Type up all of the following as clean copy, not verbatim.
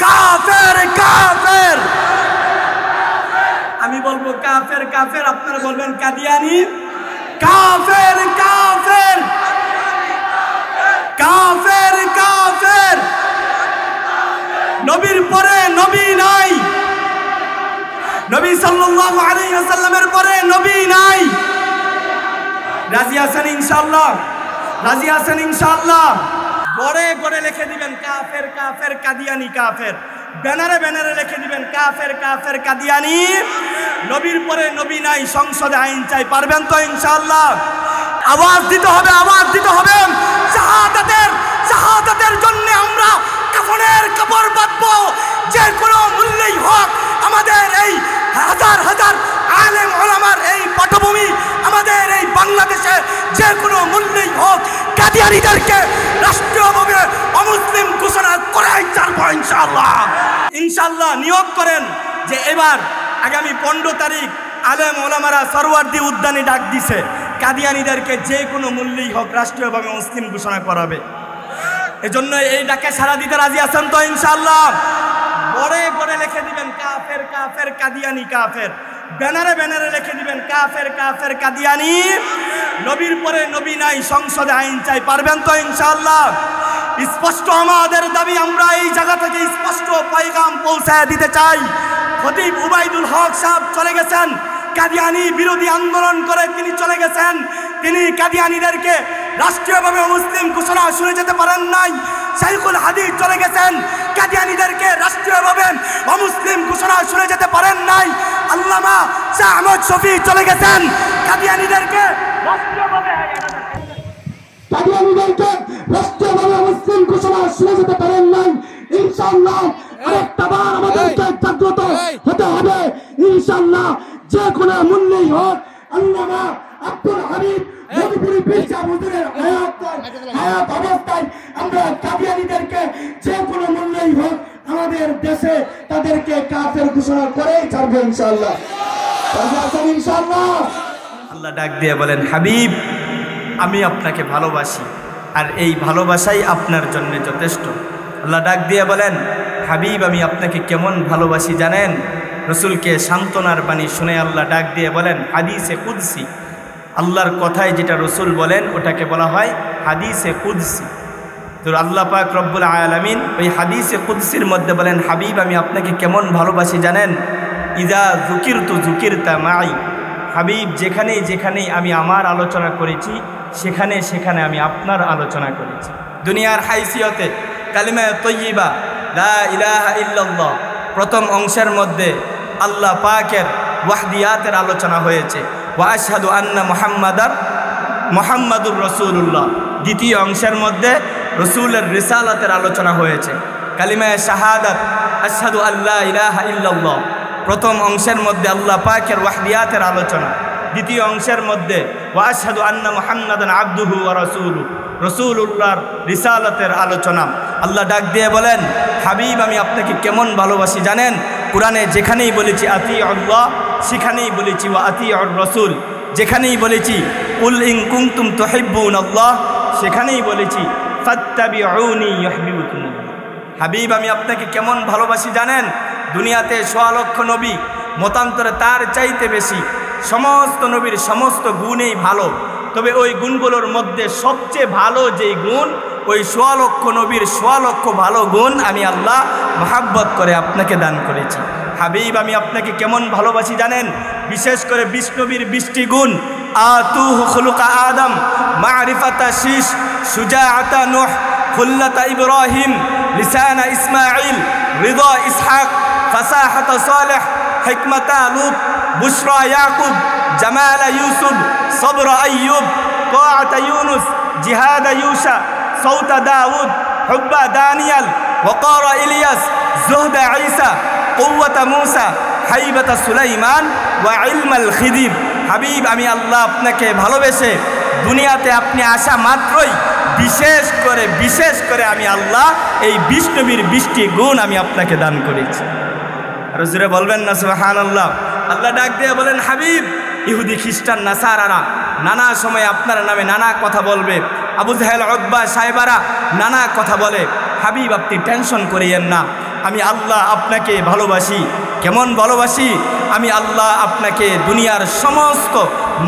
কাফের কাফের। আমি বলবো কাফের কাফের, আপনারা বলবেন কাদিয়ানি। কাফের কাফের কাফের কাফের। নবীর পরে নবী নাই, নবী সাল্লাল্লাহু আলাইহি ওয়াসাল্লামের পরে নবী নাই। রাজি আছেন ইনশাআল্লাহ? রাজি আছেন ইনশাআল্লাহ? গড়ে গড়ে লিখে দিবেন কাফের কাফের কাদিয়ানি কাফের। ব্যানারে ব্যানারে লিখে দিবেন কাফের কাফের কাদিয়ানি। নবীর পরে নবী নাই, সংসদে আইন চাই। পারবেন তো ইনশাআল্লাহ? আওয়াজ দিতে হবে, আওয়াজ দিতে হবে। শাহাদাতের জন্য আমরা কাফনের কাপড় বাঁধবো, যে কোনো মূল্যেই হোক। আমাদের এই হাজার হাজার আলেম ওলামার এই পটভূমি, আমাদের এই বাংলাদেশে যে কোনো মূল্যেই হোক কাদিয়ানীদেরকে রাষ্ট্রীয়ভাবে অমুসলিম ঘোষণা করাই ছাড়বো ইনশাআল্লাহ। ইনশাআল্লাহ নিয়োগ করেন যে এবার আগামী 15 তারিখ আলেম ওলামারা সরওয়ার্দী উদ্যানে ডাক দিছে, কাদিয়ানীদেরকে যে কোনো মূল্যেই হোক রাষ্ট্রীয়ভাবে মুসলিম ঘোষণা করাবে। এজন্য এই ডাকে সাড়া দিতে রাজি আছেন তো ইনশাআল্লাহ? বড়ে বড়ে লিখে দিবেন কাফের কাফের কাদিয়ানি কাফের। ব্যানারে ব্যানারে লিখে দিবেন কাফের কাফের কাদিয়ানি। নবীর পরে নবী নাই, সংসদে আইন চাই। পারবেন তো ইনশাআল্লাহ? স্পষ্ট আমাদের দাবি, আমরা এই জায়গা থেকে স্পষ্ট পয়গাম পৌঁছায় দিতে চাই। খতিব উবাইদুল হক সাহেব চলে গেছেন, কাদিয়ানি বিরোধী আন্দোলন করে তিনি চলে গেছেন। তিনি কাদিয়ানীদেরকে রাষ্ট্রীয়ভাবে মুসলিম ঘোষণা শুনে যেতে পারেন নাই। শাইখুল হাদিস চলে গেছেন, কাদিয়ানীদেরকে রাষ্ট্রীয়ভাবে অমুসলিম ঘোষণা শুনে যেতে পারেন নাই। আল্লামা শাহ আহমদ শফি চলে গেছেন, কাদিয়ানীদেরকে রাষ্ট্রীয়ভাবে মুসলিম ঘোষণা শুনে যেতে পারেন নাই। ইনশাআল্লাহ আরেকটাবার আমাদেরকে জাগ্রত হতে হবে ইনশাআল্লাহ। যে কোনো মূল্যেই হোক আল্লামা আব্দুল হামিদ মধুপুরী পীর সাহেব হুজুরের হায়াত অবস্থায় আমরা কাদিয়ানীদেরকে যে কোনো মূল্যেই হোক আমাদের দেশে তাদেরকে কাফের ঘোষণা করেই ছাড়বো ইনশাআল্লাহ। ইনশাআল্লাহ। আল্লাহ ডাক দিয়ে বলেন, হাবিব আমি আপনাকে ভালোবাসি, আর এই ভালোবাসাই আপনার জন্য যথেষ্ট। আল্লাহ ডাক দিয়ে বলেন, হাবিব আমি আপনাকে কেমন ভালোবাসি জানেন? রসুলকে সান্ত্বনার বাণী শুনে আল্লাহ ডাক দিয়ে বলেন হাদিসে কুদসি। আল্লাহর কথায় যেটা রসুল বলেন ওটাকে বলা হয় হাদিসে কুদসি। তো আল্লাহ পাক রব্বুল আলামিন ওই হাদিসে কুদসির মধ্যে বলেন, হাবিব আমি আপনাকে কেমন ভালোবাসি জানেন? ইদা যুকিরতু যুকিরতা মাই। হাবিব যেখানেই যেখানেই আমি আমার আলোচনা করেছি সেখানে সেখানে আমি আপনার আলোচনা করেছি। দুনিয়ার হাইসিয়তে কালিমা তয়্যিবা লা ইলাহা ইল্লাল্লাহ প্রথম অংশের মধ্যে আল্লাহ পাকের ওয়াহদিয়াতের আলোচনা হয়েছে, ওয়া আশহাদু আন্না মুহাম্মাদুর রাসূলুল্লাহ। দ্বিতীয় অংশের মধ্যে রসুলের রিসালাতের আলোচনা হয়েছে, কালিমা শাহাদাত আশহাদু আল্লা ইলাহা ইল্লাল্লাহ। প্রথম অংশের মধ্যে আল্লাহ পাকের ওয়াহদিয়াতের আলোচনা, দ্বিতীয় অংশের মধ্যে ওয়া আশহাদু আন্না মুহাম্মাদান আবদুহু ওয়া রাসূলুহু রসুলুল্লাহর রিসালাতের আলোচনা। আল্লাহ ডাক দিয়ে বলেন, হাবিব আমি আপনাকে কেমন ভালোবাসি জানেন? কোরআনে যেখানেই বলেছি আতি আল্লাহ সেখানেই বলেছি ওয়া আতি আর রসুল। যেখানেই বলেছি কুল ইন কুনতুম তুহিব্বুনাল্লাহ সেখানেই বলেছি ফাত্তাবিউনি ইউহিব্বুকুমুল্লাহ। হাবিব আমি আপনাকে কেমন ভালোবাসি জানেন? দুনিয়াতে 1.5 লক্ষ নবী, মতান্তরে তার চাইতে বেশি। সমস্ত নবীর সমস্ত গুণেই ভালো, তবে ওই গুণগুলোর মধ্যে সবচেয়ে ভালো যেই গুণ, ওই 1.5 লক্ষ নবীর 1.5 লক্ষ ভালো গুণ আমি আল্লাহ মহাব্বত করে আপনাকে দান করেছি। হাবিব আমি আপনাকে কেমন ভালোবাসি জানেন? বিশেষ করে 20 নবীর 20টি গুণ, আতুহু খুলুকা আদম, মারিফাতা শীষ, সুজাআতা নূহ, খুল্লাতা ইব্রাহিম, লিসানা ইসমাঈল, রিদা ইসহাক, ফাসাহাতা সালেহ, হিকমাতা লূত, বুশরা ইয়াকুব, জামালা ইউসুফ, সবর আইয়ুব, তাআতা ইউনুস, জিহাদা ইউসা, সৌতা দাউদ, হুব্বা দানিয়াল, ওয়াকারা ইলিয়াস, জুহদা ঈসা, কুওয়াতা মূসা, হাইবাতা সুলাইমান, ওয়া ইলমাল খিদির। হাবিব আমি আল্লাহ আপনাকে ভালোবেসে দুনিয়াতে আপনি আসা মাত্রই বিশেষ করে আমি আল্লাহ এই 20 নবীর 20টি গুণ আমি আপনাকে দান করেছি। আর জোরে বলবেন না সুবহানাল্লাহ। আল্লাহ ডাক দিয়ে বলেন, হাবিব ইহুদি খ্রিস্টান নাসারারা নানা সময় আপনার নামে নানা কথা বলবে, আবু জাহেল উতবা সাহেবারা নানা কথা বলে। হাবিব আপনি টেনশন করিয়েন না, আমি আল্লাহ আপনাকে ভালোবাসি। কেমন ভালোবাসি? আমি আল্লাহ আপনাকে দুনিয়ার সমস্ত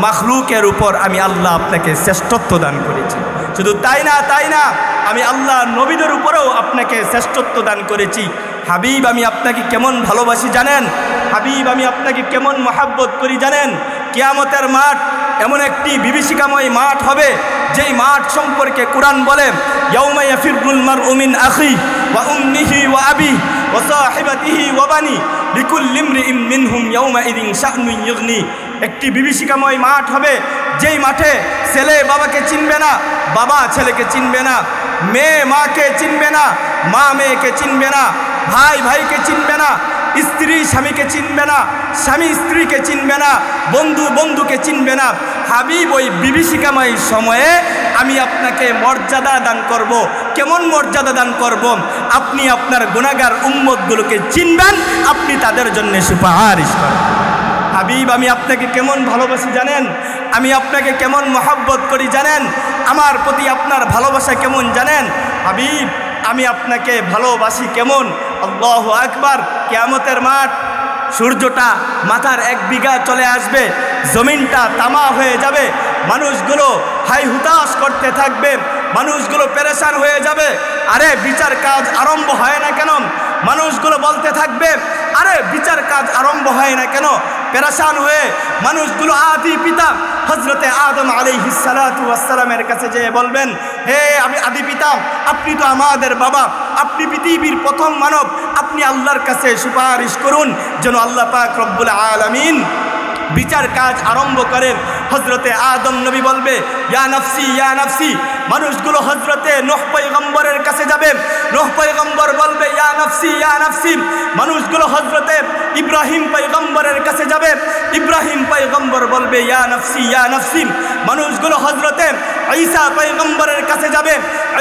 মাখলুকের উপর আমি আল্লাহ আপনাকে শ্রেষ্ঠত্ব দান করেছি। শুধু তাই না, আমি আল্লাহ নবীদের উপরেও আপনাকে শ্রেষ্ঠত্ব দান করেছি। হাবিব, আমি আপনাকে কেমন ভালোবাসি জানেন? হাবিব, আমি আপনাকে কেমন মহাব্বত করি জানেন? কিয়ামতের মাঠ এমন একটি বিভীষিকাময় মাঠ হবে, যেই মাঠ সম্পর্কে কুরআন বলে, ইয়াউমা ইয়াফিরুল মারউ মিন আখি ওয়া উম্মিহি ওয়া আবি ওয়া সাহিবাতিহি ওয়া বানি লিকুল্লি ইমরিইন মিনহুম ইয়াউমা ইযিন শা'নুন ইউগনি। একটি বিভীষিকাময় মাঠ হবে, যেই মাঠে ছেলে বাবাকে চিনবে না, বাবা ছেলেকে চিনবে না, মেয়ে মাকে চিনবে না, মা মেয়েকে চিনবে না, ভাই ভাইকে চিনবে না, স্ত্রী স্বামীকে চিনবে না, স্বামী স্ত্রীকে চিনবে না, বন্ধু বন্ধুকে চিনবে না। হাবিব, ওই বিভীষিকাময় সময়ে আমি আপনাকে মর্যাদা দান করব। কেমন মর্যাদা দান করব? আপনি আপনার গুনাহগার উম্মতগুলোকে চিনবেন, আপনি তাদের জন্য সুপারিশ করবেন। হাবিব, আমি আপনাকে কেমন ভালোবাসি জানেন? আমি আপনাকে কেমন মহব্বত করি জানেন? আমার প্রতি আপনার ভালোবাসা কেমন জানেন? হাবিব, আমি আপনাকে ভালোবাসি কেমন? আল্লাহু আকবার। কিয়ামতের মাঠ, সূর্যটা মাথার 1 বিঘা চলে আসবে, জমিনটা তামা হয়ে যাবে, মানুষগুলো হাই হুতাশ করতে থাকবে, মানুষগুলো পেরেশান হয়ে যাবে। আরে বিচার কাজ আরম্ভ হয় না কেন? মানুষগুলো বলতে থাকবে, আরে বিচার কাজ আরম্ভ হয় না কেন? পেরেশান হয়ে মানুষগুলো আদি পিতা হযরতে আদম আলাইহিস সালাতু ওয়াস সালামের কাছে যেয়ে বলবেন, হে আদি পিতা, আপনি তো আমাদের বাবা, আপনি পৃথিবীর প্রথম মানব, আপনি আল্লাহর কাছে সুপারিশ করুন যেন আল্লাহ পাক রব্বুল আলামিন বিচার কাজ আরম্ভ করেন। হযরতে আদম নবী বলবে, ইয়া নফসি ইয়া নফসি। মানুষগুলো হযরতে নূহ পয়গম্বরের কাছে যাবে, নূহ পয়গম্বর বলবে, ইয়া নফসি ইয়া নফসি। মানুষগুলো হযরতে ইব্রাহিম পয়গম্বরের কাছে যাবে, ইব্রাহিম পয়গম্বর বলবে, ইয়া নফসি ইয়া নফসি। মানুষগুলো হযরতে ঈসা পয়গম্বরের কাছে যাবে,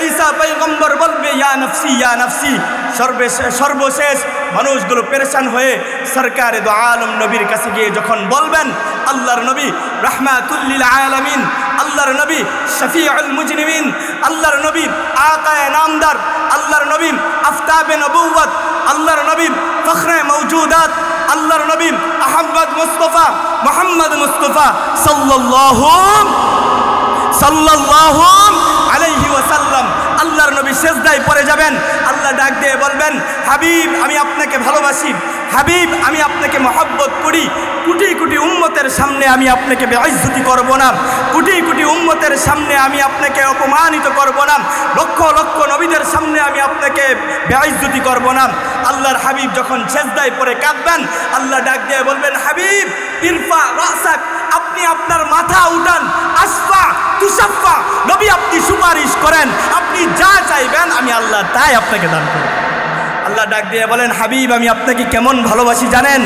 ঈসা পয়গম্বর বলবে, ইয়া নফসি ইয়া নফসি। সর্বশেষ মানুষগুলো পেরেশান হয়ে সরকারে দো আলম নবীর কাছে গিয়ে যখন বলবেন, আল্লাহর নবী রাহমাতুল লিল আলামিন, আল্লাহর নবী শফিউল মুজরিমিন, আল্লাহর নবী আকায়ে নামদার, আল্লাহর নবী আফতাবে নবুওয়াত, আল্লাহর নবী ফখরে মওজুদাত, আল্লাহর নবী আহমদ মুস্তাফা মুহাম্মদ মুস্তাফা সাল্লাল্লাহু আলাইহি ওয়াসাল্লাম, আল্লাহর নবী সিজদায় পড়ে যাবেন। আল্লাহ ডাক দিয়ে বলবেন, হাবিব, আমি আপনাকে ভালোবাসি, হাবিব, আমি আপনাকে মহব্বত করি। কোটি কোটি উম্মতের সামনে আমি আপনাকে বেইজ্জতি করব না, কোটি কোটি উম্মতের সামনে আমি আপনাকে অপমানিত করব না, লক্ষ লক্ষ নবীদের সামনে আমি আপনাকে বেইজ্জতি করব না। আল্লাহর হাবিব যখন সিজদায় পড়ে কাঁদবেন, আল্লাহ ডাক দিয়ে বলবেন, হাবিব ইরফা রাসাক, আপনি আপনার মাথা উঠান, আসফা তুসাফা, নবী আপনি সুপারিশ করেন, আপনি যা চাইবেন আমি আল্লাহ তাই আপনাকে দান করব। আল্লাহ ডাক দিয়ে বলেন, হাবিব, আমি আপনাকে কেমন ভালোবাসি জানেন?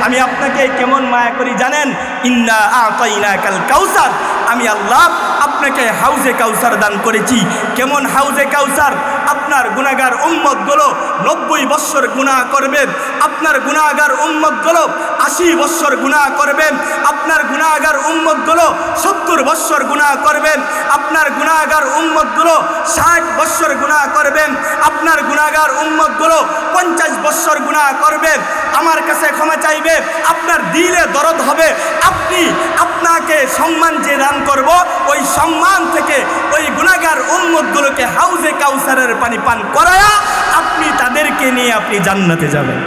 আমি আপনাকে কেমন মায়া করি জানেন? ইন্না আতাইনাকাল কাউসার, আমি আল্লাহ আপনাকে হাউজে কাউসার দান করেছি। কেমন হাউজে কাউসার? আপনার গুনাহগার উম্মতগুলো 90 বৎসর গুনাহ করবে, আপনার গুনাহগার উম্মতগুলো 80 বৎসর গুনাহ করবে, আপনার গুনাহগার উম্মতগুলো 70 বৎসর গুনাহ করবে, আপনার গুনাহগার উম্মতগুলো 60 বৎসর গুনাহ করবে, আপনার গুনাহগার উম্মতগুলো 50 বৎসর গুনাহ করবে। আমার কাছে ক্ষমা চাইবে, আপনার দিলে দরদ হবে, আপনাকে সম্মান যে দান করব, ওই সম্মান থেকে ওই গুনাহগার উম্মতগুলোকে হাউজে কাউসারের পানি পান করায়া আপনি তাদেরকে নিয়ে আপনি জান্নাতে যাবেন।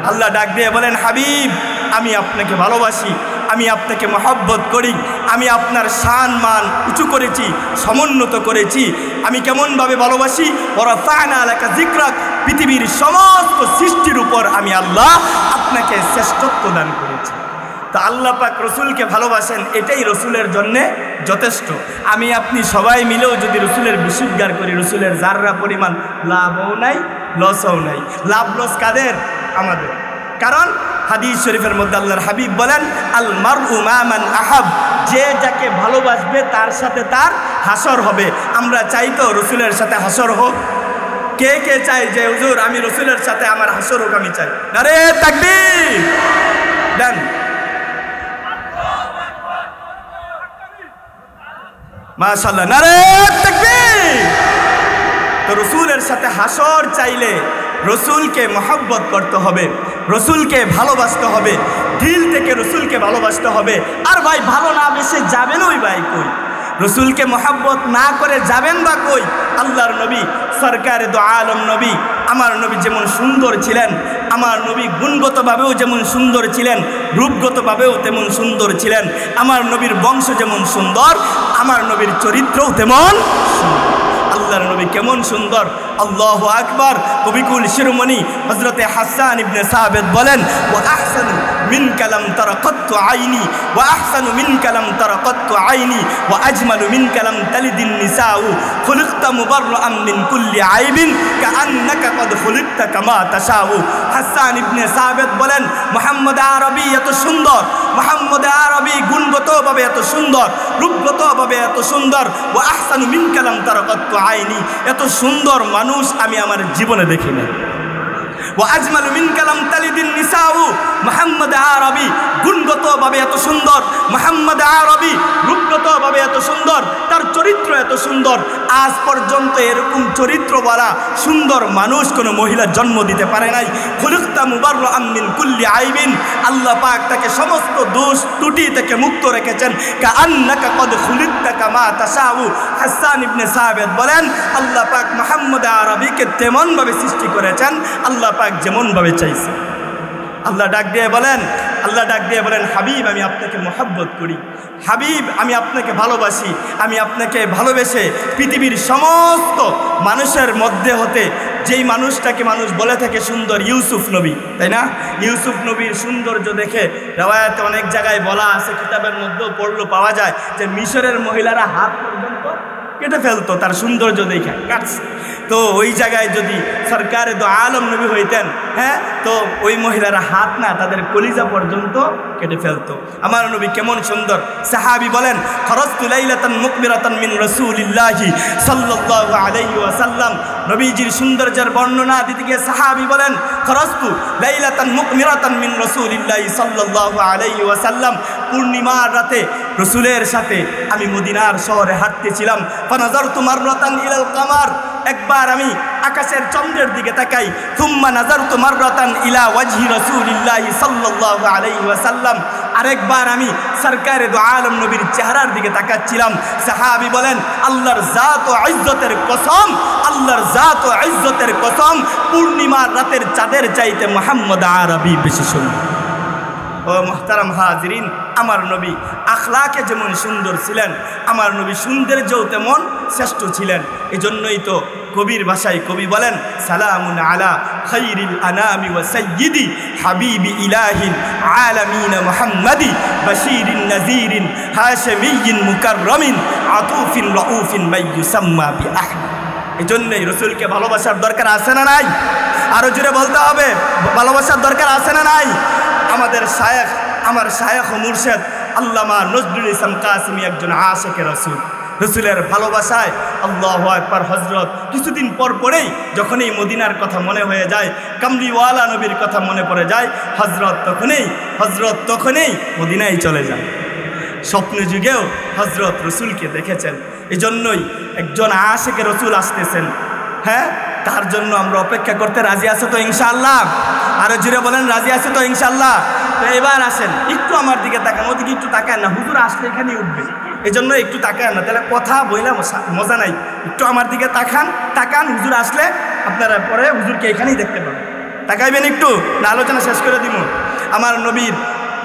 আল্লাহ ডাক দিয়ে বলেন, হাবিব, আমি আপনাকে ভালোবাসি, আমি আপনাকে মহব্বত করি, আমি আপনার শান মান উঁচু করেছি, সমুন্নত করেছি। আমি কেমনভাবে ভালোবাসি? ওয়ারাফা'না লাকা যিকরাক, পৃথিবীর সমস্ত সৃষ্টির উপর আমি আল্লাহ আপনাকে শ্রেষ্ঠত্ব দান করেছি। তো আল্লাহ পাক রসুলকে ভালোবাসেন, এটাই রসুলের জন্যে যথেষ্ট। আমি আপনি সবাই মিলেও যদি রসুলের বিশুদ্ধার করি, রসুলের যাররা পরিমাণ লাভও নাই লসও নাই। লাভ লস কাদের? আমাদের। কারণ হাদিস শরীফের মধ্যে আল্লাহর হাবিব বলেন, আল মারউ মা মান আহাব, যে যাকে ভালোবাসবে তার সাথে তার হাসর হবে। আমরা চাই তো রসুলের সাথে হাসর হোক? কে কে চাই যে হুজুর আমি রসুলের সাথে আমার হাসর হোক? আমি চাই। নারে তাকবীর দেন। মাশাআল্লাহ, নারে তাকবীর। তো রসুলের সাথে হাসর চাইলে রসুলকে মহব্বত করতে হবে, রসুলকে ভালোবাসতে হবে, দিল থেকে রসুলকে ভালোবাসতে হবে। আর ভাই ভালো না বেসে যাবেন ওই ভাই কই? রসুলকে মহব্বত না করে যাবেন বা কই? আল্লাহর নবী সরকারে দো আলম নবী, আমার নবী যেমন সুন্দর ছিলেন, আমার নবী গুণগতভাবেও যেমন সুন্দর ছিলেন, রূপগতভাবেও তেমন সুন্দর ছিলেন। আমার নবীর বংশ যেমন সুন্দর, আমার নবীর চরিত্রও তেমন সুন্দর। আল্লাহর নবী কেমন সুন্দর! আল্লাহু আকবার। কবিকুল শিরোমণি হযরতে হাসান ইবনে সাবিত বলেন, ওয়া আহসানু মিন কালাম তারাকাতু আইনি, ওয়া আহসানু মিন কালাম তারাকাতু আইনি, ওয়া আজমালু মিন কালাম তালিদিন নিসাউ, খুলিকতা মুবাররাআন মিন কুল্লি আইবিন কাআন্নাকা কদ খুলিকতা কামা তাশাউ। হাসান ইবনে সাবিত বলেন, মুহাম্মদ আরবি এত সুন্দর, মুহাম্মদ আরবি গুণগতভাবে এত সুন্দর, রূপগতভাবে এত সুন্দর। ওয়া আহসানু মিন কালাম তারাকাতু আইনি, এত সুন্দর মানুষ আমি আমার জীবনে দেখি না। ওয়া আজমালু মিন কালাম তালিদিন নিসাউ, মুহাম্মদ আরবি গুণগতভাবে এত সুন্দর, মুহাম্মদ আরবি রূপগতভাবে এত সুন্দর, তার চরিত্র এত সুন্দর। আজ পর্যন্ত এরকম চরিত্রওয়ালা সুন্দর মানুষ কোনো মহিলা জন্ম দিতে পারে নাই। খুলিকতা মুবাররাআন মিন কুল্লি আইবিন, আল্লাহ পাক তাকে সমস্ত দোষ ত্রুটি থেকে মুক্ত রেখেছেন। কাআন্নাকা কদ খুলিকতা কামা তাশাউ। হাসান ইবনে সাবিত বলেন, আল্লাহ পাক মুহাম্মদ আরবিকে তেমনভাবে সৃষ্টি করেছেন আল্লাহ পাক যেমনভাবে চাইছে। আল্লাহ ডাক দিয়ে বলেন, হাবিব আমি আপনাকে মহব্বত করি, হাবিব আমি আপনাকে ভালোবাসি। আমি আপনাকে ভালোবেসে পৃথিবীর সমস্ত মানুষের মধ্যে হতে যেই মানুষটাকে মানুষ বলে থাকে সুন্দর, ইউসুফ নবী, তাই না? ইউসুফ নবীর সৌন্দর্য দেখে রেওয়ায়াতে অনেক জায়গায় বলা আছে, কিতাবের মধ্যেও পড়লো পাওয়া যায় যে মিশরের মহিলারা হাত পর্যন্ত কেটে ফেলতো তার সৌন্দর্য দেখে, কাটছে। তো ওই জায়গায় যদি সরকারে দো আলম নবী হইতেন, হ্যাঁ, তো ওই মহিলারা হাত না, তাদের কলিজা পর্যন্ত কেটে ফেলতো। আমার নবী কেমন সুন্দর! সাহাবী বলেন, খরজতু লাইলাতান মুকবিরাতান মিন রাসূলিল্লাহি সাল্লাল্লাহু আলাইহি ওয়াসাল্লাম। নবীজির সৌন্দর্যের বর্ণনা দিতে গিয়ে সাহাবী বলেন, খরজতু লাইলাতান মুকমিরাতান মিন রাসূলিল্লাহি সাল্লাল্লাহু আলাইহি ওয়াসাল্লাম। পূর্ণিমার রাতে রসুলের সাথে আমি মদিনার শহরে হাঁটতেছিলাম। ফানাজারতু মাররাতান ইলাল কামার, একবার আমি আকাশের চন্দ্রের দিকে তাকাই। থুম্মা নাজারতু মাররাতান ইলা ওয়াজহি রাসূলিল্লাহি সাল্লাল্লাহু আলাইহি ওয়াসাল্লাম, আরেকবার আমি সরকারে দো আলম নবীর চেহারার দিকে তাকাচ্ছিলাম। সাহাবী বলেন, আল্লাহর জাত ও ইজ্জতের কসম, আল্লাহর জাত ও ইজ্জতের কসম, পূর্ণিমার রাতের চাঁদের চাইতে মুহাম্মদ আরবি বেশি সুন্দর। ও মুহতারাম হাজিরিন, আমার নবী আখলাকে যেমন সুন্দর ছিলেন, আমার নবী সৌন্দর্যও তেমন শ্রেষ্ঠ ছিলেন। এজন্যই তো কবির ভাষায় কবি বলেন, সালামুন আলা খাইরিল আনামি ওয়া সাইয়্যিদি হাবিবি ইলাহিল আলামিন মুহাম্মাদি বাশীরিন নাযীরিন হাশিমিয়্যিন মুকাররামিন আতুফিন রাউফিন মাইয়ুসাম্মা বিআহমদ। এজন্যই রসুলকে ভালোবাসার দরকার আছে না নাই? আরো জোরে বলতে হবে, ভালোবাসার দরকার আছে না নাই? আমাদের শায়েখ, আমার শায়েখ ও মুর্শেদ আল্লামা নজরুল ইসলাম কাসিমি একজন আশিকে রসুল। রসুলের ভালোবাসায় আল্লাহু আকবার। হজরত কিছুদিন পর পরেই যখনই মদিনার কথা মনে হয়ে যায়, কামলিওয়ালা নবীর কথা মনে পড়ে যায়, হজরত তখনই মদিনায় চলে যান। স্বপ্ন যুগেও হজরত রসুলকে দেখেছেন। এজন্যই একজন আশিকে রসুল আসতেছেন, হ্যাঁ, তার জন্য আমরা অপেক্ষা করতে রাজি আছো তো ইনশাআল্লাহ? আরো জুড়ে বলেন, রাজি আছে তো ইনশাআল্লাহ? তো এবার আসেন, একটু আমার দিকে তাকান, ওদিকে একটু তাকান না, হুজুর আসলে এখানেই উঠবে, এই জন্য একটু তাকান না, তাহলে কথা বইলাম মজা নাই। একটু আমার দিকে তাকান, হুজুর আসলে আপনারা পরে হুজুরকে এখানেই দেখতে পাবেন। তাকাইবেন একটু, না আলোচনা শেষ করে দিব। আমার নবীর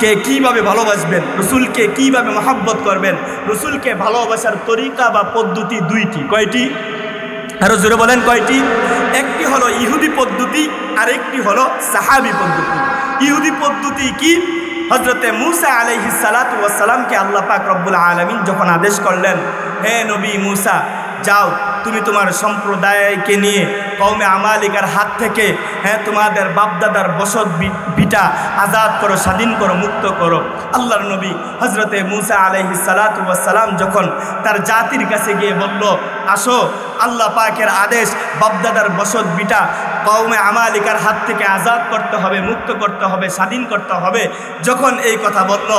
কে কীভাবে ভালোবাসবেন, রসুলকে কীভাবে মহব্বত করবেন, রসুলকে ভালোবাসার তরিকা বা পদ্ধতি দুইটি। কয়টি? আরো জোরে বলেন, কয়টি? একটি হলো ইহুদি পদ্ধতি, আর একটি হলো সাহাবী পদ্ধতি। ইহুদি পদ্ধতি কি? হজরতে মুসা আলাইহিস সালাতু ওয়াস সালামকে আল্লাহ পাক রব্বুল আলামিন যখন আদেশ করলেন, হে নবী মুসা, যাও তুমি তোমার সম্প্রদায়কে নিয়ে কওমে আমালিকার হাত থেকে, হ্যাঁ, তোমাদের বাপদাদার বসত বিটা আজাদ করো, স্বাধীন করো, মুক্ত করো। আল্লাহর নবী হজরতে মুসা আলাইহিস সালাতু ওয়াস সালাম যখন তার জাতির কাছে গিয়ে বলল, আসো, আল্লাহ পাকের আদেশ, বাপদাদার বসত বিটা কওমে আমালিকার হাত থেকে আজাদ করতে হবে, মুক্ত করতে হবে, স্বাধীন করতে হবে। যখন এই কথা বলল,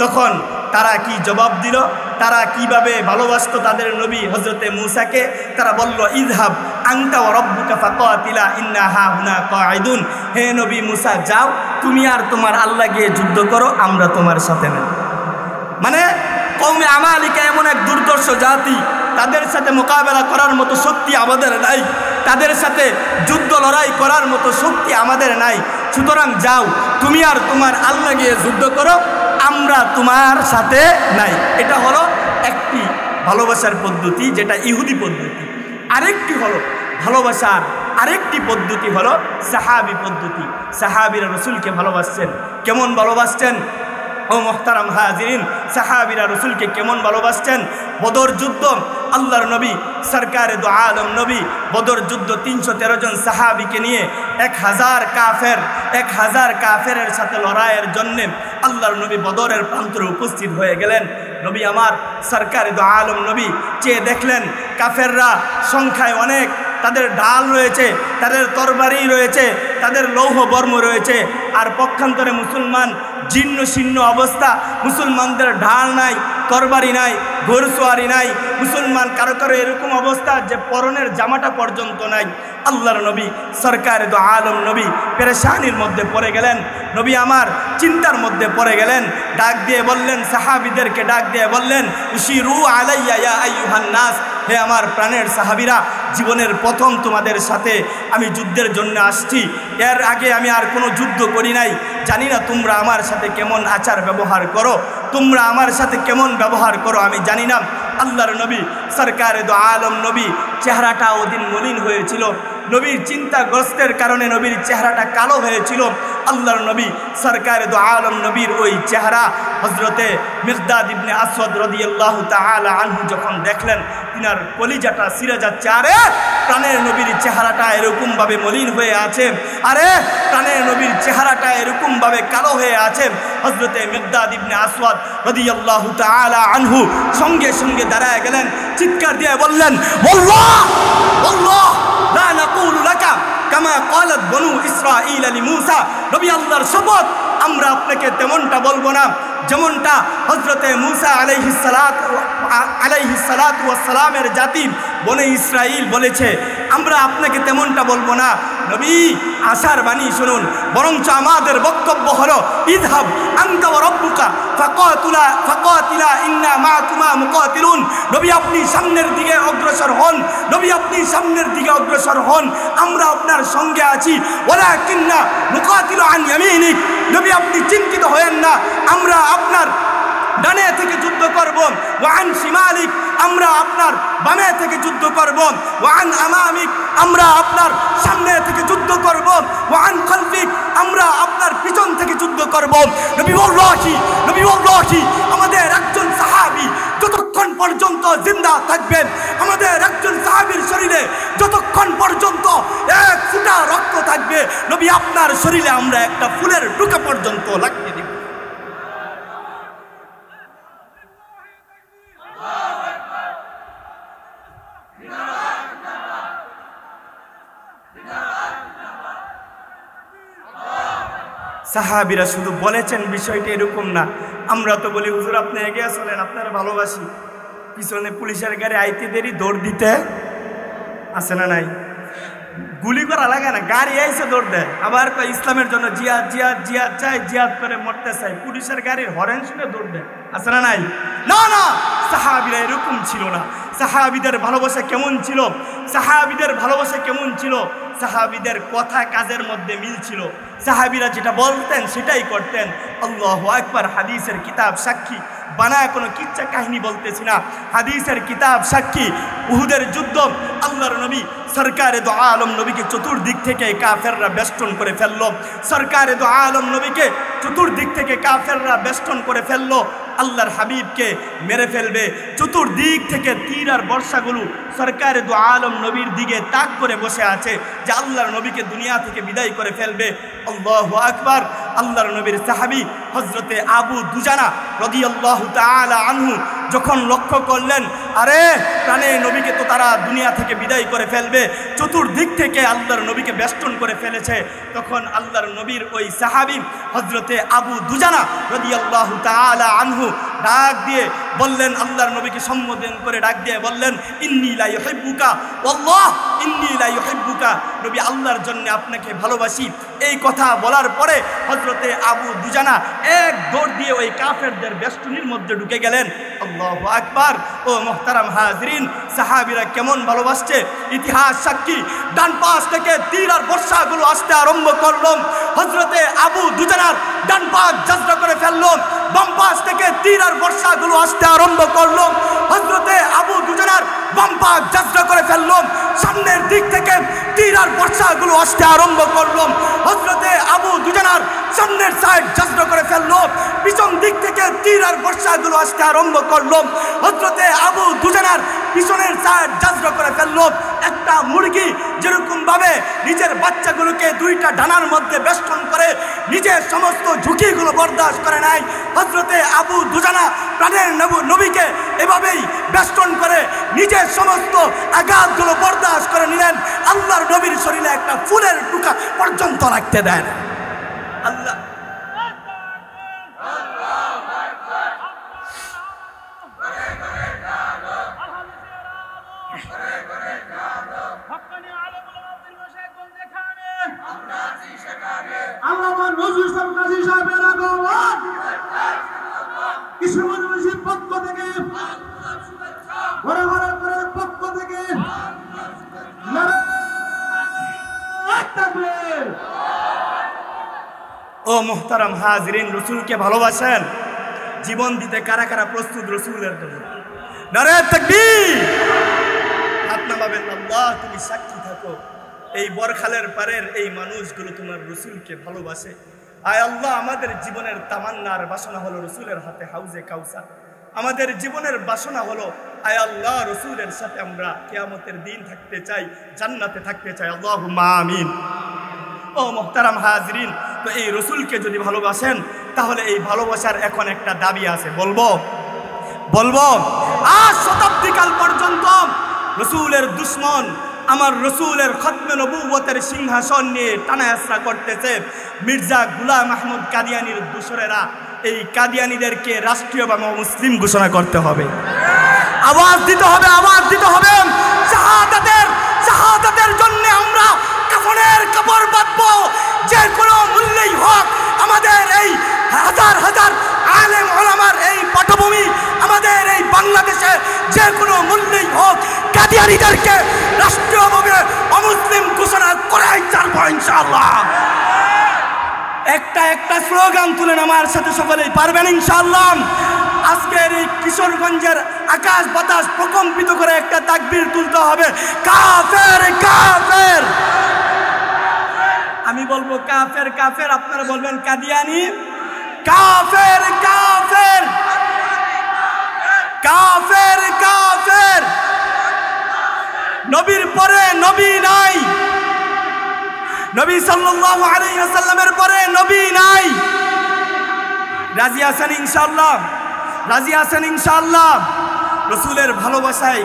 তখন তারা কি জবাব দিল? তারা কিভাবে ভালোবাসত তাদের নবী হজরতে মুসাকে? তারা বলল, ইযহাব আনতা ওয়া রাব্বুকা ফাকাতিলা ইন্না হাহুনা কাঈদুন। হে নবী মুসা, যাও তুমি আর তোমার আল্লাহ গিয়ে যুদ্ধ করো, আমরা তোমার সাথে না। মানে কওমে আমালিকা এমন এক দুর্দর্শ জাতি, তাদের সাথে মোকাবেলা করার মতো শক্তি আমাদের নাই, তাদের সাথে যুদ্ধ লড়াই করার মতো শক্তি আমাদের নাই। সুতরাং যাও তুমি আর তোমার আল্লাহ গিয়ে যুদ্ধ করো, আমরা তোমার সাথে নাই। এটা হলো একটি ভালোবাসার পদ্ধতি, যেটা ইহুদি পদ্ধতি। আরেকটি হলো ভালোবাসার আরেকটি পদ্ধতি হলো সাহাবি পদ্ধতি। সাহাবিরা রসুলকে ভালোবাসছেন। কেমন ভালোবাসছেন ও মোহতারাম হাজিরিন? সাহাবিরা রসুলকে কেমন ভালোবাসছেন? বদর যুদ্ধ, আল্লাহর নবী সরকারে দো আলম নবী বদর যুদ্ধ 313 জন সাহাবিকে নিয়ে 1000 কাফেরের সাথে লড়াইয়ের জন্যে আল্লাহর নবী বদরের প্রান্তরে উপস্থিত হয়ে গেলেন। নবী আমার সরকারে দো আলম নবী চেয়ে দেখলেন কাফেররা সংখ্যায় অনেক, তাদের ঢাল রয়েছে, তাদের তরবারি রয়েছে, তাদের লৌহ বর্ম রয়েছে, আর পক্ষান্তরে মুসলমান জীর্ণ শীর্ণ অবস্থা। মুসলমানদের ঢাল নাই, তরবারি নাই, ঘোড়সওয়ারি নাই। মুসলমান কারো কারো এরকম অবস্থা যে পরনের জামাটা পর্যন্ত নাই। আল্লাহর নবী সরকারে দো আলম নবী পেরেশানির মধ্যে পড়ে গেলেন। নবী আমার চিন্তার মধ্যে পড়ে গেলেন। ডাক দিয়ে বললেন, সাহাবীদেরকে ডাক দিয়ে বললেন, উশিরু আলাইয়া ইয়া আইয়ুহান নাস, হে আমার প্রাণের সাহাবীরা, জীবনের প্রথম তোমাদের সাথে আমি যুদ্ধের জন্য আসছি। এর আগে আমি আর কোনো যুদ্ধ করি নাই। জানি না তোমরা আমার সাথে কেমন আচার ব্যবহার করো, তোমরা আমার সাথে কেমন ব্যবহার করো আমি জানি না। আল্লাহর নবী সরকারে দো আলম নবী চেহারাটা ওদিন মলিন হয়েছিল। নবীর চিন্তাগ্রস্তের কারণে নবীর চেহারাটা কালো হয়েছিল। আল্লাহর নবী সরকারে দো আলম নবীর ওই চেহারা হজরতে মিকদাদ ইবনে আসওয়াদ রাদিয়াল্লাহু তাআলা আনহু যখন দেখলেন, তিনার কলিজাটা ছিঁড়ে যাচ্ছে। আরে প্রাণের নবীর চেহারাটা এরকমভাবে মলিন হয়ে আছে, আরে প্রাণের নবীর চেহারাটা এরকমভাবে কালো হয়ে আছে। হজরতে মিকদাদ ইবনে আসওয়াদ রাদিয়াল্লাহু তাআলা আনহু সঙ্গে সঙ্গে দাঁড়ায় গেলেন, চিৎকার দিয়ে বললেন, আল্লাহ আল্লাহ লা নাকুলু লাকা কামা ক্বালাত বনু ইসরাঈল লিমূসা। নবী আল্লাহর শপথ, আমরা আপনাকে তেমনটা বলবো না যেমনটা হজরতে মূসা আলাইহিস সালাতু ওয়াস সালামের জাতি বনে ইসরাইল বলেছে। আমরা আপনাকে তেমনটা বলবো না। নবী আশার বাণী শুনুন, বরঞ্চ আমাদের বক্তব্য হলো, ইযহাব আনতা ওয়া রাব্বুকা ফাকাতিলা ইন্না মাআকুমা মুকাতিলুন। নবী আপনি সামনের দিকে অগ্রসর হন, নবী আপনি সামনের দিকে অগ্রসর হন, আমরা আপনার সঙ্গে আছি। ওয়ালাকিন্না মুকাতিলু আন ইয়ামিনিক। নবী আপনি চিন্তিত হয়েন না, আমরা আপনার ডানে থেকে যুদ্ধ করব। ওয়ান শিমালিক, আমরা আপনার বামে থেকে যুদ্ধ করব। ওয়ান আমামিক, আমরা আপনার সামনে থেকে যুদ্ধ করব। ওয়ান খালফিক, আমরা আপনার পিছন থেকে যুদ্ধ করব। নবী ওয়াল্লাহি, আমাদের একজন সাহাবী যতক্ষণ পর্যন্ত জিন্দা থাকবেন, আমাদের একজন সাহাবীর শরীরে যতক্ষণ পর্যন্ত এক ফোঁটা রক্ত থাকবে, নবী আপনার শরীরে আমরা একটা ফুলের টুকা পর্যন্ত লাগিয়ে দিব। সাহাবীরা শুধু বলেছেন, বিষয়টা এরকম না। আমরা তো বলি, হুজুর আপনি এগিয়ে চলেন, আপনারা ভালোবাসি, পিছনে পুলিশের গাড়ি আইতে দেরি, দৌড় দিতে আছে না নাই? গুলি করা লাগে না, গাড়ি আইসে দৌড় দেয়। আবার কয় ইসলামের জন্য জিহাদ জিহাদ জিহাদ চাই, জিহাদ করে মরতে চাই, পুলিশের গাড়ির হরেন শুনে দৌড় দেয়, আছে না নাই? না না, সাহাবীরা এরকম ছিল না। সাহাবীদের ভালোবাসা কেমন ছিল? সাহাবীদের ভালোবাসা কেমন ছিল? সাহাবীদের কথা কাজের মধ্যে মিল ছিল। সাহাবীরা যেটা বলতেন সেটাই করতেন। আল্লাহু আকবার। হাদিসের কিতাব সাক্ষী, বানায় কোনো কিচ্ছা কাহিনী বলতেছি না, হাদিসের কিতাব সাক্ষী। উহুদের যুদ্ধ, আল্লাহর নবী সরকারে দো আলম নবীকে চতুর্দিক থেকে কাফেররা বেষ্টন করে ফেললো। সরকারে দো আলম নবীকে চতুর্দিক থেকে কাফেররা বেষ্টন করে ফেললো। আল্লাহর হাবিবকে মেরে ফেলবে। চতুর্দিক থেকে তীর আর বর্ষাগুলো সরকারে দো আলম নবীর দিকে তাক করে বসে আছে যে আল্লাহর নবীকে দুনিয়া থেকে বিদায় করে ফেলবে। আল্লাহু আকবার। আল্লাহর নবীর সাহাবী হযরতে আবু দুজানা রাদিয়াল্লাহু তাআলা আনহু যখন লক্ষ্য করলেন, আরে প্রাণে নবীকে তো তারা দুনিয়া থেকে বিদায় করে ফেলবে, চতুর্দিক থেকে আল্লাহর নবীকে বেষ্টন করে ফেলেছে, তখন আল্লাহর নবীর ওই সাহাবী হযরতে আবু দুজানা রাদিয়াল্লাহু তাআলা আনহু ডাক দিয়ে বললেন, আল্লাহর নবীকে সম্বোধন করে ডাক দিয়ে বললেন, ইন্নী লা ইউহিব্বুকা ওয়াল্লাহ ইন্নী লা ইউহিব্বুকা, নবী আল্লাহর জন্য আপনাকে ভালোবাসি। এই কথা বলার পরে হযরতে আবু দুজানা এক দৌড় দিয়ে ওই কাফেরদের বেষ্টনীর মধ্যে ঢুকে গেলেন। আল্লাহু আকবার। ও মুহতারাম হাজরিন, সাহাবীরা কেমন ভালোবাসছে ইতিহাস সাক্ষী। ডান পাশ থেকে তীর আর বর্ষাগুলো আসতে আরম্ভ করলো। হযরতে আবু দুজানার ডান পাশ জজরা করে ফেললো, বাম পাশ থেকে তীর আর বর্ষাগুলো আসতে আরম্ভ করলো। হযরতে আবু দুজানার বাম পাশ জজরা করে ফেললো, সামনের দিক থেকে তীর আর বর্ষাগুলো আসতে আরম্ভ করলো। হযরতে আবু দুজানার সামনের সাইড জজরা করে ফেললো, পিছন দিক থেকে তীর আর বর্ষাগুলো আসতে আরম্ভ করলো। হযরতে আবু দুজানার পিছনের সাইড জজরা করে ফেললো। একটা মুরগি যেরকম ভাবে নিজের বাচ্চাগুলোকে দুইটা ডানার মধ্যে বেষ্টন করে নিজের সমস্ত ঝুঁকিগুলো বরদাস্ত করে নাই, হযরতে আবু দুজানা প্রাণের নবীকে এভাবেই বেষ্টন করে নিজের সমস্ত আঘাতগুলো বরদাস্ত করে নিলেন। আল্লাহর নবীর শরীরে একটা ফুলের টুকা পর্যন্ত রাখতে দেন। আল্লাহ পক্ষ থেকে পক্ষ থেকে ও মুহতারাম হাজরিন, রসুলকে ভালোবাসেন? জীবন দিতে কারা কারা প্রস্তুত রসুলের জন্য? নারে তাকবীর! হাত নামাবেন। আল্লাহ তুমি সাক্ষী থাকো, এই বরখালের পারের এই মানুষগুলো তোমার রসুলকে ভালোবাসে। আয় আল্লাহ, আমাদের জীবনের তামান্নার বাসনা হলো রসুলের হাতে হাউজে কাউসার। আমাদের জীবনের বাসনা হলো আয় আল্লাহ রসুলের সাথে আমরা কিয়ামতের দিন থাকতে চাই, জান্নাতে থাকতে চাই। আল্লাহুম্মা আমিন। ও মুহতারাম হাজরিন, তো এই রসুলকে যদি ভালোবাসেন তাহলে এই ভালোবাসার এখন একটা দাবি আছে। বলবো আজ শতাব্দীকাল পর্যন্ত রসুলের দুশ্মন আমার রসুলের খতমে নবুয়তের সিংহাসন নিয়ে টানাহেঁচড়া করতেছে। মির্জা গুলাম আহমদ কাদিয়ানির দোসরেরা এই কাদিয়ানিদেরকে রাষ্ট্রীয়ভাবে মুসলিম ঘোষণা করতে হবে। আওয়াজ দিতে হবে, আওয়াজ দিতে হবে। শাহাদাতের জন্য আমরা কাফনের কাপড় বাঁধবো, যে কোনো মূল্যেই হোক। আমাদের এই হাজার হাজার আলেম ওলামার এই পটভূমি, আমাদের এই বাংলাদেশে যে কোনো মূল্যেই হোক কাদিয়ানীদেরকে রাষ্ট্রীয়ভাবে অমুসলিম ঘোষণা করাই ছাড়বো ইনশাআল্লাহ। একটা স্লোগান তুলেন আমার সাথে, সকলেই পারবেন ইনশাআল্লাহ। আজকের এই কিশোরগঞ্জের আকাশ বাতাস প্রকম্পিত করে একটা তাকবীর তুলতে হবে, কাফের কাফের। আমি বলবো কাফের কাফের, আপনারা বলবেন কাদিয়ানি। কাফের কাফের কাফের কাফের। নবীর পরে নবী নাই, নবী সাল্লাল্লাহু আলাইহি ওয়াসাল্লামের পরে নবী নাই। রাজি আছেন ইনশাআল্লাহ? রাজি আছেন ইনশাআল্লাহ? রসুলের ভালোবাসায়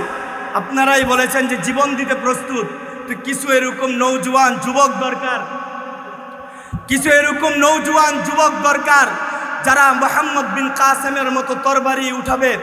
আপনারাই বলেছেন যে জীবন দিতে প্রস্তুত। তো কিছু এরকম নওজোয়ান যুবক দরকার, কিছু এরকম নওজোয়ান যুবক দরকার যারা মুহাম্মদ বিন কাসেমের মতো তরবারি উঠাবে।